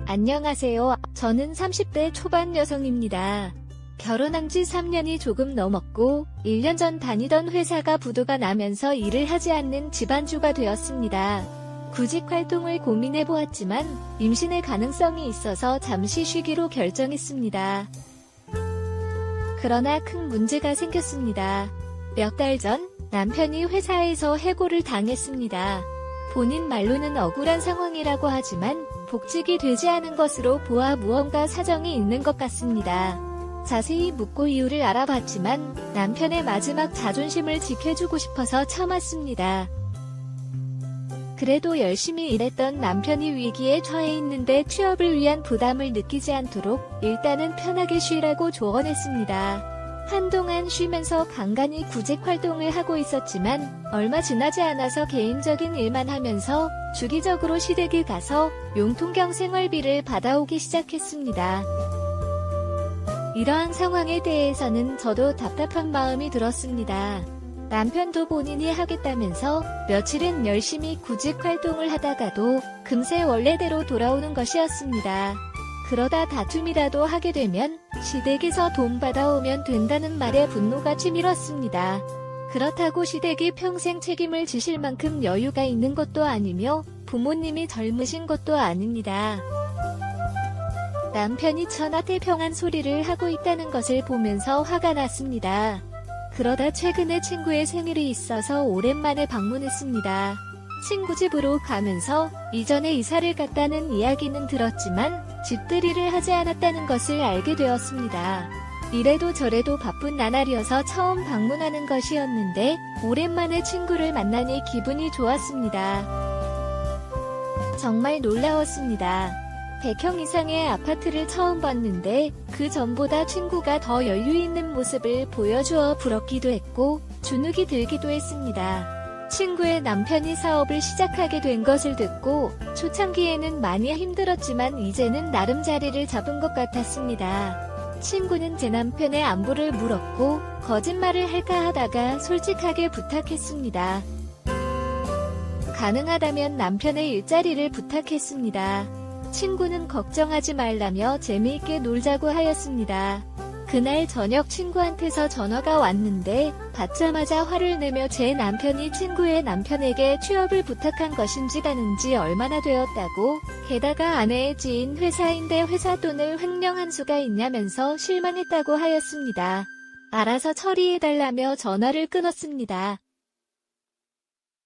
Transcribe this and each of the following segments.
안녕하세요. 저는 30대 초반 여성입니다. 결혼한 지 3년이 조금 넘었고 1년 전 다니던 회사가 부도가 나면서 일을 하지 않는 집안주가 되었습니다. 구직 활동을 고민해보았지만 임신의 가능성이 있어서 잠시 쉬기로 결정했습니다. 그러나 큰 문제가 생겼습니다. 몇 달 전 남편이 회사에서 해고를 당했습니다. 본인 말로는 억울한 상황이라고 하지만 복직이 되지 않은 것으로 보아 무언가 사정이 있는 것 같습니다. 자세히 묻고 이유를 알아봤지만 남편의 마지막 자존심을 지켜주고 싶어서 참았습니다. 그래도 열심히 일했던 남편이 위기에 처해 있는데 취업을 위한 부담을 느끼지 않도록 일단은 편하게 쉬라고 조언했습니다. 한동안 쉬면서 간간히 구직 활동을 하고 있었지만 얼마 지나지 않아서 개인적인 일만 하면서 주기적으로 시댁에 가서 용돈 겸 생활비를 받아오기 시작했습니다. 이러한 상황에 대해서는 저도 답답한 마음이 들었습니다. 남편도 본인이 하겠다면서 며칠은 열심히 구직 활동을 하다가도 금세 원래대로 돌아오는 것이었습니다. 그러다 다툼이라도 하게 되면 시댁에서 돈 받아오면 된다는 말에 분노가 치밀었습니다. 그렇다고 시댁이 평생 책임을 지실 만큼 여유가 있는 것도 아니며 부모님이 젊으신 것도 아닙니다. 남편이 천하태평한 소리를 하고 있다는 것을 보면서 화가 났습니다. 그러다 최근에 친구의 생일이 있어서 오랜만에 방문했습니다. 친구 집으로 가면서 이전에 이사를 갔다는 이야기는 들었지만 집들이를 하지 않았다는 것을 알게 되었습니다. 이래도 저래도 바쁜 나날이어서 처음 방문하는 것이었는데 오랜만에 친구를 만나니 기분이 좋았습니다. 정말 놀라웠습니다. 100평 이상의 아파트를 처음 봤는데 그 전보다 친구가 더 여유 있는 모습을 보여주어 부럽기도 했고 주눅이 들기도 했습니다. 친구의 남편이 사업을 시작하게 된 것을 듣고 초창기에는 많이 힘들었지만 이제는 나름 자리를 잡은 것 같았습니다. 친구는 제 남편의 안부를 물었고 거짓말을 할까 하다가 솔직하게 부탁했습니다. 가능하다면 남편의 일자리를 부탁했습니다. 친구는 걱정하지 말라며 재미있게 놀자고 하였습니다. 그날 저녁 친구한테서 전화가 왔는데 받자마자 화를 내며 제 남편이 친구의 남편에게 취업을 부탁한 것인지 가는 지 얼마나 되었다고, 게다가 아내의 지인 회사인데 회사 돈을 횡령한 수가 있냐면서 실망했다고 하였습니다. 알아서 처리해달라며 전화를 끊었습니다.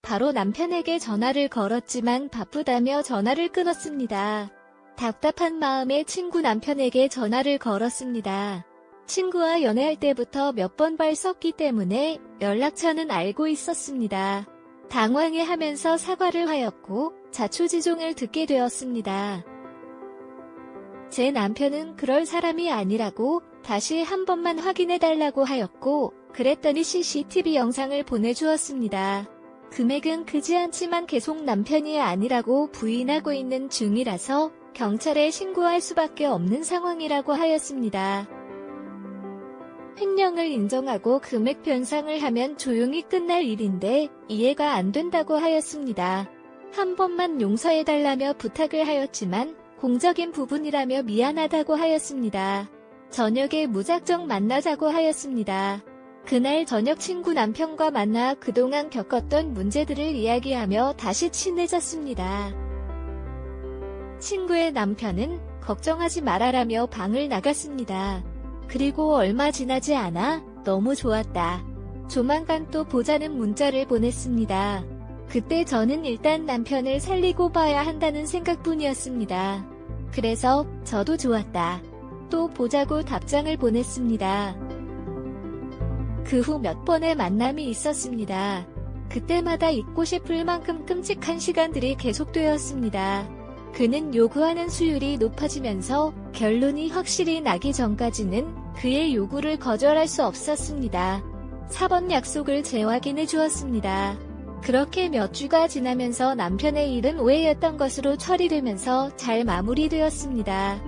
바로 남편에게 전화를 걸었지만 바쁘다며 전화를 끊었습니다. 답답한 마음에 친구 남편에게 전화를 걸었습니다. 친구와 연애할 때부터 몇 번 발 썼기 때문에 연락처는 알고 있었습니다. 당황해하면서 사과를 하였고 자초지종을 듣게 되었습니다. 제 남편은 그럴 사람이 아니라고 다시 한 번만 확인해달라고 하였고 그랬더니 CCTV 영상을 보내주었습니다. 금액은 크지 않지만 계속 남편이 아니라고 부인하고 있는 중이라서 경찰에 신고할 수밖에 없는 상황이라고 하였습니다. 횡령을 인정하고 금액 변상을 하면 조용히 끝날 일인데 이해가 안 된다고 하였습니다. 한 번만 용서해달라며 부탁을 하였지만 공적인 부분이라며 미안하다고 하였습니다. 저녁에 무작정 만나자고 하였습니다. 그날 저녁 친구 남편과 만나 그동안 겪었던 문제들을 이야기하며 다시 친해졌습니다. 친구의 남편은 걱정하지 말아라며 방을 나갔습니다. 그리고 얼마 지나지 않아 너무 좋았다. 조만간 또 보자는 문자를 보냈습니다. 그때 저는 일단 남편을 살리고 봐야 한다는 생각뿐이었습니다. 그래서 저도 좋았다. 또 보자고 답장을 보냈습니다. 그 후 몇 번의 만남이 있었습니다. 그때마다 잊고 싶을 만큼 끔찍한 시간들이 계속되었습니다. 그는 요구하는 수율이 높아지면서 결론이 확실히 나기 전까지는 그의 요구를 거절할 수 없었습니다. 4번 약속을 재확인해 주었습니다. 그렇게 몇 주가 지나면서 남편의 일은 오해였던 것으로 처리되면서 잘 마무리되었습니다.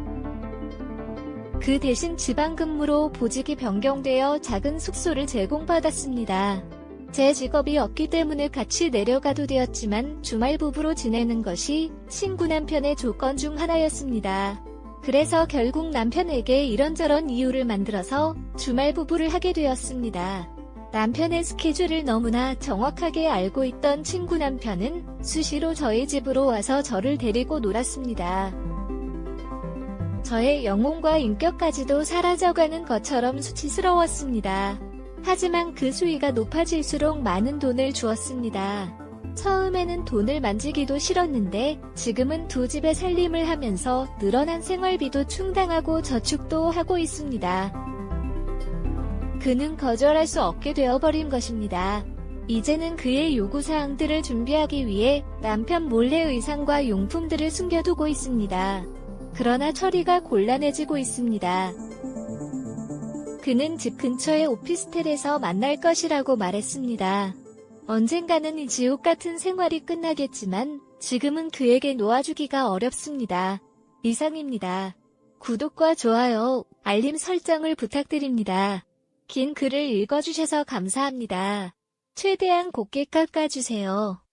그 대신 지방근무로 보직이 변경되어 작은 숙소를 제공받았습니다. 제 직업이 없기 때문에 같이 내려가도 되었지만 주말 부부로 지내는 것이 친구 남편의 조건 중 하나였습니다. 그래서 결국 남편에게 이런저런 이유를 만들어서 주말 부부를 하게 되었습니다. 남편의 스케줄을 너무나 정확하게 알고 있던 친구 남편은 수시로 저희 집으로 와서 저를 데리고 놀았습니다. 저의 영혼과 인격까지도 사라져가는 것처럼 수치스러웠습니다. 하지만 그 수위가 높아질수록 많은 돈을 주었습니다. 처음에는 돈을 만지기도 싫었는데 지금은 두 집의 살림을 하면서 늘어난 생활비도 충당하고 저축도 하고 있습니다. 그는 거절할 수 없게 되어버린 것입니다. 이제는 그의 요구사항들을 준비하기 위해 남편 몰래 의상과 용품들을 숨겨두고 있습니다. 그러나 처리가 곤란해지고 있습니다. 그는 집 근처의 오피스텔에서 만날 것이라고 말했습니다. 언젠가는 이 지옥 같은 생활이 끝나겠지만 지금은 그에게 놓아주기가 어렵습니다. 이상입니다. 구독과 좋아요, 알림 설정을 부탁드립니다. 긴 글을 읽어주셔서 감사합니다. 최대한 곱게 깎아주세요.